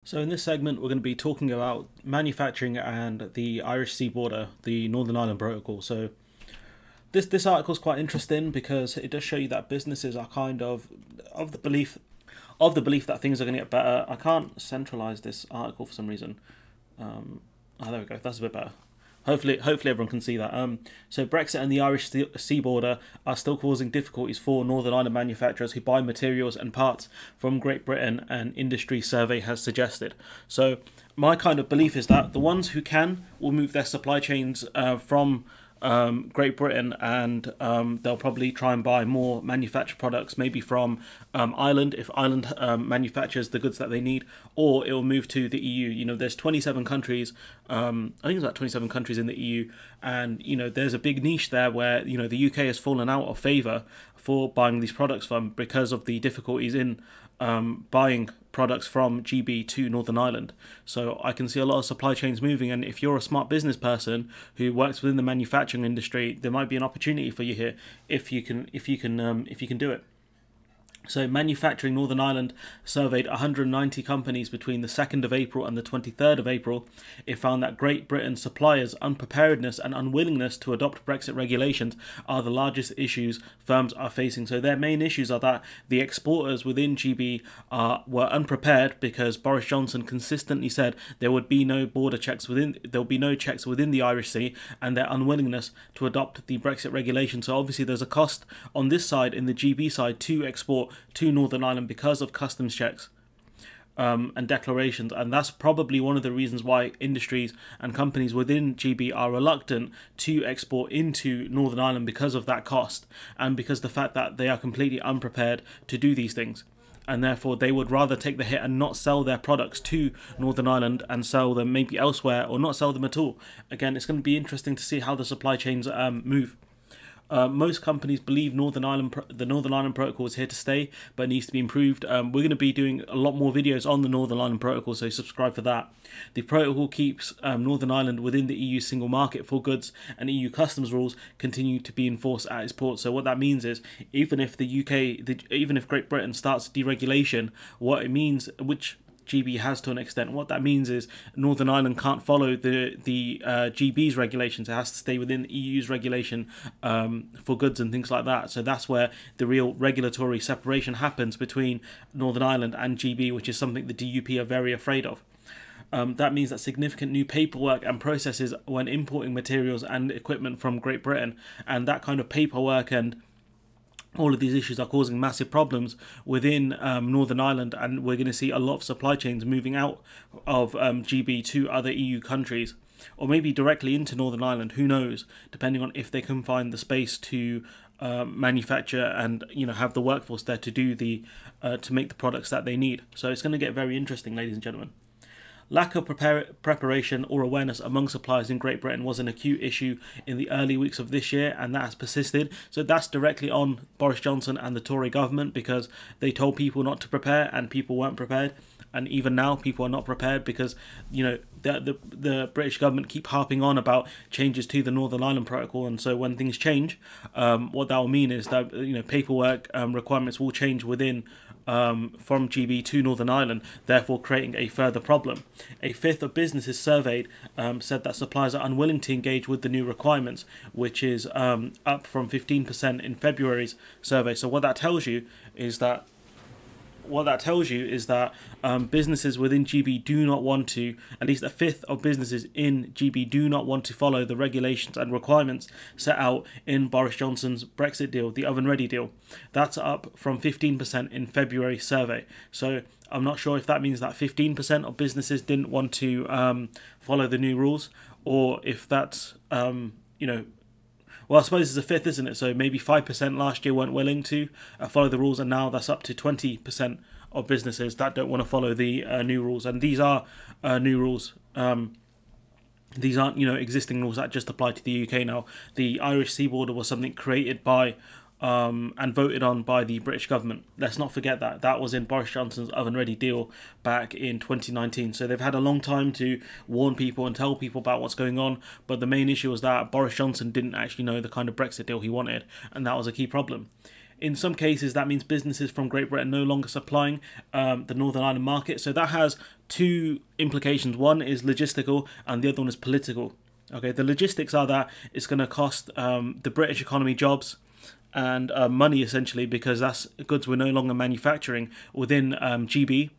So in this segment, we're going to be talking about manufacturing and the Irish Sea border, the Northern Ireland Protocol. So this article is quite interesting because it does show you that businesses are kind of the belief that things are going to get better. I can't centralize this article for some reason. There we go. That's a bit better. Hopefully everyone can see that. So Brexit and the Irish sea border are still causing difficulties for Northern Ireland manufacturers who buy materials and parts from Great Britain, an industry survey has suggested. So my kind of belief is that the ones who can will move their supply chains from Great Britain, and they'll probably try and buy more manufactured products, maybe from Ireland, if Ireland manufactures the goods that they need, or it will move to the EU. You know, there's 27 countries. I think it's about 27 countries in the EU, and there's a big niche there where the UK has fallen out of favour for buying these products from because of the difficulties in buying products from GB to Northern Ireland. So I can see a lot of supply chains moving, and if you're a smart business person who works within the manufacturing industry, there might be an opportunity for you here if you can do it. So Manufacturing Northern Ireland surveyed 190 companies between the 2nd of April and the 23rd of April. It found that Great Britain's suppliers' unpreparedness and unwillingness to adopt Brexit regulations are the largest issues firms are facing. So their main issues are that the exporters within GB were unprepared because Boris Johnson consistently said there would be no checks within the Irish Sea, and their unwillingness to adopt the Brexit regulation. So obviously there's a cost on this side, in the GB side, to export to Northern Ireland because of customs checks and declarations, and that's probably one of the reasons why industries and companies within GB are reluctant to export into Northern Ireland, because of that cost and because the fact that they are completely unprepared to do these things, and therefore they would rather take the hit and not sell their products to Northern Ireland and sell them maybe elsewhere, or not sell them at all. Again, it's going to be interesting to see how the supply chains move. Most companies believe the Northern Ireland Protocol is here to stay, but needs to be improved. We're going to be doing a lot more videos on the Northern Ireland Protocol, so subscribe for that. The protocol keeps Northern Ireland within the EU single market for goods, and EU customs rules continue to be enforced at its ports. So what that means is, even if Great Britain starts deregulation, what it means, which GB has to an extent, what that means is Northern Ireland can't follow the GB's regulations. It has to stay within the EU's regulation for goods and things like that. So that's where the real regulatory separation happens between Northern Ireland and GB, which is something the DUP are very afraid of. That means that significant new paperwork and processes when importing materials and equipment from Great Britain, and that kind of paperwork and all of these issues are causing massive problems within Northern Ireland, and we're going to see a lot of supply chains moving out of GB to other EU countries, or maybe directly into Northern Ireland, who knows, depending on if they can find the space to manufacture and have the workforce there to do to make the products that they need. So it's going to get very interesting, ladies and gentlemen. Lack of preparation or awareness among suppliers in Great Britain was an acute issue in the early weeks of this year, and that has persisted. So that's directly on Boris Johnson and the Tory government, because they told people not to prepare and people weren't prepared. And even now people are not prepared because the British government keep harping on about changes to the Northern Ireland Protocol, and so when things change, what that will mean is that paperwork requirements will change within from GB to Northern Ireland, therefore creating a further problem. A fifth of businesses surveyed said that suppliers are unwilling to engage with the new requirements, which is up from 15% in February's survey. So what that tells you is that businesses within GB do not want to, at least a fifth of businesses in GB do not want to follow the regulations and requirements set out in Boris Johnson's Brexit deal, the Oven Ready deal. That's up from 15% in February's survey. So I'm not sure if that means that 15% of businesses didn't want to follow the new rules, or if that's, well, I suppose it's a fifth, isn't it? So maybe 5% last year weren't willing to follow the rules, and now that's up to 20% of businesses that don't want to follow the new rules. And these are new rules. These aren't, existing rules that just apply to the UK now. The Irish Sea border was something created by and voted on by the British government. Let's not forget that. That was in Boris Johnson's Oven Ready deal back in 2019. So they've had a long time to warn people and tell people about what's going on. But the main issue was that Boris Johnson didn't actually know the kind of Brexit deal he wanted, and that was a key problem. In some cases, that means businesses from Great Britain no longer supplying the Northern Ireland market. So that has two implications. One is logistical and the other one is political. Okay, the logistics are that it's going to cost the British economy jobs and money, essentially, because that's goods we're no longer manufacturing within GB,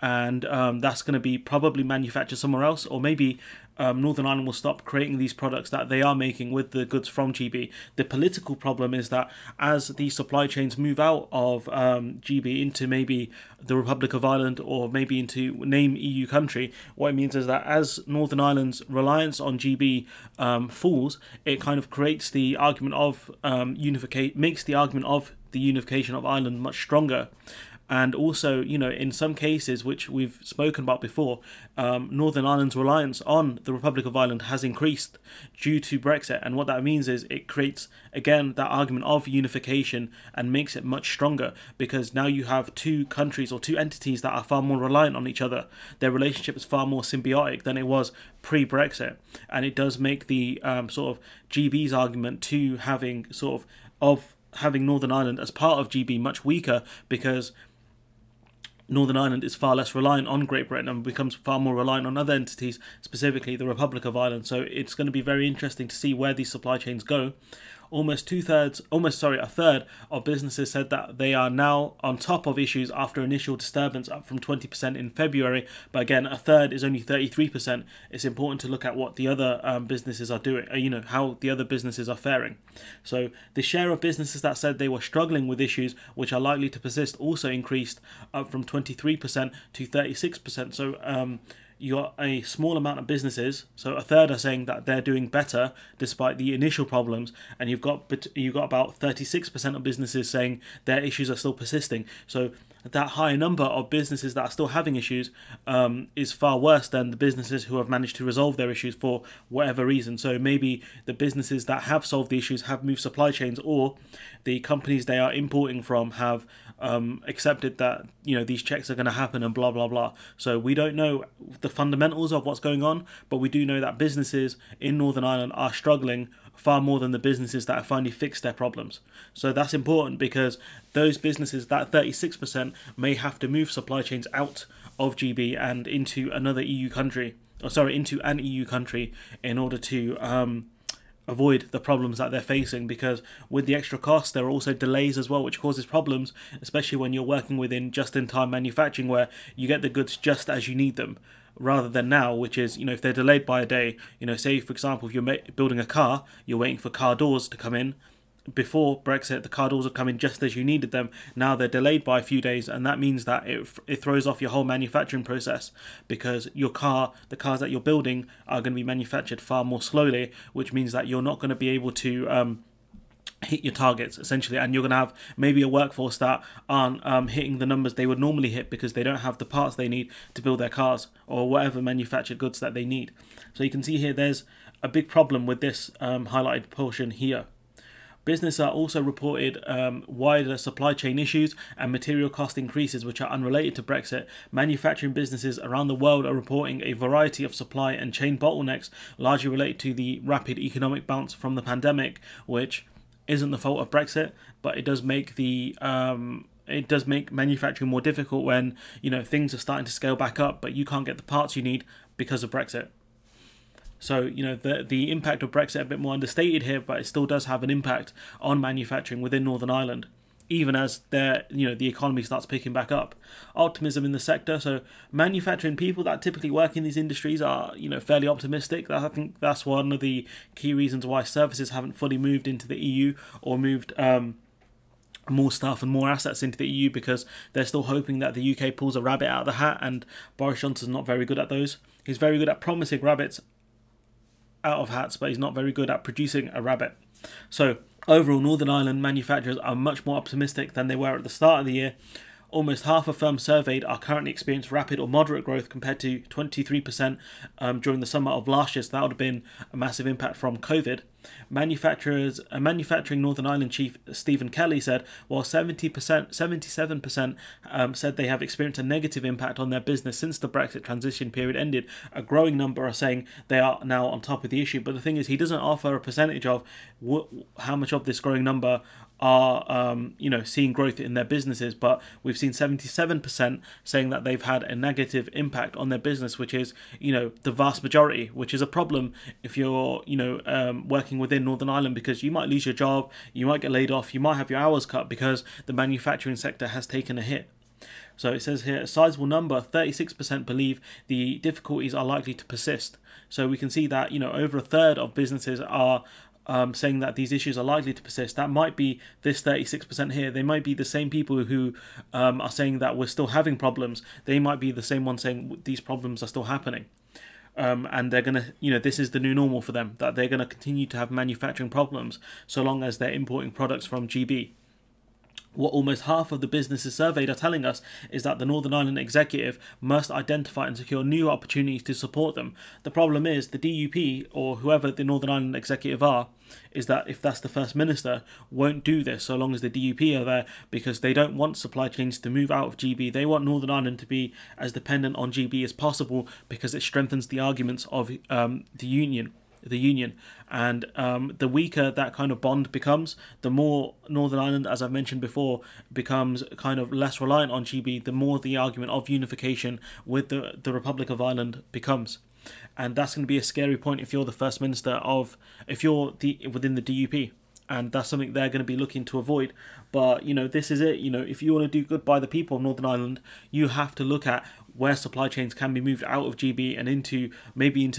and that's going to be probably manufactured somewhere else, or maybe Northern Ireland will stop creating these products that they are making with the goods from GB. The political problem is that as these supply chains move out of GB into maybe the Republic of Ireland or maybe into name EU country, what it means is that as Northern Ireland's reliance on GB falls, it kind of creates the argument of unification, makes the argument of the unification of Ireland much stronger. And also, you know, in some cases, which we've spoken about before, Northern Ireland's reliance on the Republic of Ireland has increased due to Brexit. And what that means is it creates, again, that argument of unification and makes it much stronger, because now you have two countries or two entities that are far more reliant on each other. Their relationship is far more symbiotic than it was pre-Brexit. And it does make the sort of GB's argument to having having Northern Ireland as part of GB much weaker, because Northern Ireland is far less reliant on Great Britain and becomes far more reliant on other entities, specifically the Republic of Ireland. So it's going to be very interesting to see where these supply chains go. A third of businesses said that they are now on top of issues after initial disturbance, up from 20% in February. But again, a third is only 33%. It's important to look at what the other businesses are doing, how the other businesses are faring. So the share of businesses that said they were struggling with issues which are likely to persist also increased, up from 23% to 36%. So you got a small amount of businesses, so a third are saying that they're doing better despite the initial problems, and you've got about 36% of businesses saying their issues are still persisting. So that higher number of businesses that are still having issues is far worse than the businesses who have managed to resolve their issues for whatever reason. So maybe the businesses that have solved the issues have moved supply chains, or the companies they are importing from have accepted that these checks are going to happen and blah blah blah. So we don't know the fundamentals of what's going on, but we do know that businesses in Northern Ireland are struggling far more than the businesses that have finally fixed their problems. So that's important, because those businesses, that 36%, may have to move supply chains out of GB and into another EU country, into an EU country, in order to avoid the problems that they're facing. Because with the extra costs, there are also delays as well, which causes problems, especially when you're working within just-in-time manufacturing, where you get the goods just as you need them, rather than now, which is, if they're delayed by a day, say for example, if you're building a car, you're waiting for car doors to come in. Before Brexit, the car doors would come in just as you needed them. Now they're delayed by a few days, and that means that it throws off your whole manufacturing process, because the cars that you're building are going to be manufactured far more slowly, which means that you're not going to be able to hit your targets, essentially, and you're going to have maybe a workforce that aren't hitting the numbers they would normally hit, because they don't have the parts they need to build their cars or whatever manufactured goods that they need. So you can see here there's a big problem with this highlighted portion here. Business are also reported wider supply chain issues and material cost increases which are unrelated to Brexit. Manufacturing businesses around the world are reporting a variety of supply and chain bottlenecks, largely related to the rapid economic bounce from the pandemic, which isn't the fault of Brexit, but it does make manufacturing more difficult when things are starting to scale back up, but you can't get the parts you need because of Brexit. So the impact of Brexit a bit more understated here, but it still does have an impact on manufacturing within Northern Ireland, even as the economy starts picking back up. Optimism in the sector. So manufacturing people that typically work in these industries are fairly optimistic. I think that's one of the key reasons why services haven't fully moved into the EU, or moved more staff and more assets into the EU, because they're still hoping that the UK pulls a rabbit out of the hat, and Boris Johnson's not very good at those. He's very good at promising rabbits out of hats, but he's not very good at producing a rabbit. So overall, Northern Ireland manufacturers are much more optimistic than they were at the start of the year. Almost half of firms surveyed are currently experiencing rapid or moderate growth, compared to 23% during the summer of last year. So that would have been a massive impact from COVID. Manufacturing Northern Ireland chief Stephen Kelly said, while 77% said they have experienced a negative impact on their business since the Brexit transition period ended, a growing number are saying they are now on top of the issue. But the thing is, he doesn't offer a percentage of how much of this growing number are seeing growth in their businesses, but we've seen 77% saying that they've had a negative impact on their business, which is the vast majority, which is a problem if you're working within Northern Ireland, because you might lose your job, you might get laid off, you might have your hours cut because the manufacturing sector has taken a hit. So it says here, a sizable number, 36%, believe the difficulties are likely to persist. So we can see that over a third of businesses are saying that these issues are likely to persist. That might be this 36% here. They might be the same people who are saying that we're still having problems. They might be the same ones saying these problems are still happening. And they're going to, this is the new normal for them, that they're going to continue to have manufacturing problems so long as they're importing products from GB. What almost half of the businesses surveyed are telling us is that the Northern Ireland executive must identify and secure new opportunities to support them. The problem is the DUP, or whoever the Northern Ireland executive are, is that if that's the First Minister, won't do this so long as the DUP are there, because they don't want supply chains to move out of GB. They want Northern Ireland to be as dependent on GB as possible, because it strengthens the arguments of the union. And the weaker that kind of bond becomes, the more Northern Ireland, as I've mentioned before, becomes kind of less reliant on GB, the more the argument of unification with the Republic of Ireland becomes. And that's going to be a scary point if you're the First Minister if you're within the DUP. And that's something they're going to be looking to avoid. But, this is it. If you want to do good by the people of Northern Ireland, you have to look at where supply chains can be moved out of GB and into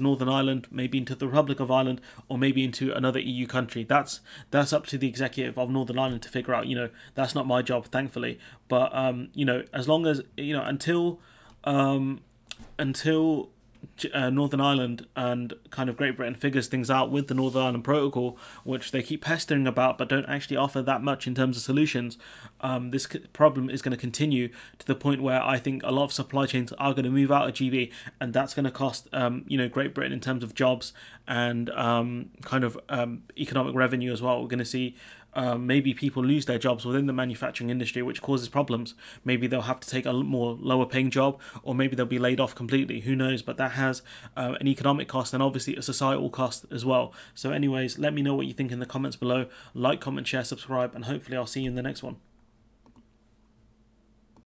Northern Ireland, maybe into the Republic of Ireland, or maybe into another EU country. That's up to the executive of Northern Ireland to figure out. That's not my job, thankfully. But as long as until Northern Ireland and kind of Great Britain figures things out with the Northern Ireland Protocol, which they keep pestering about but don't actually offer that much in terms of solutions, this problem is going to continue to the point where I think a lot of supply chains are going to move out of GB, and that's going to cost Great Britain in terms of jobs and economic revenue as well. We're going to see maybe people lose their jobs within the manufacturing industry, which causes problems. Maybe they'll have to take a more lower paying job, or maybe they'll be laid off completely. Who knows? But that has an economic cost and obviously a societal cost as well. So anyways, let me know what you think in the comments below. Like, comment, share, subscribe, and hopefully I'll see you in the next one.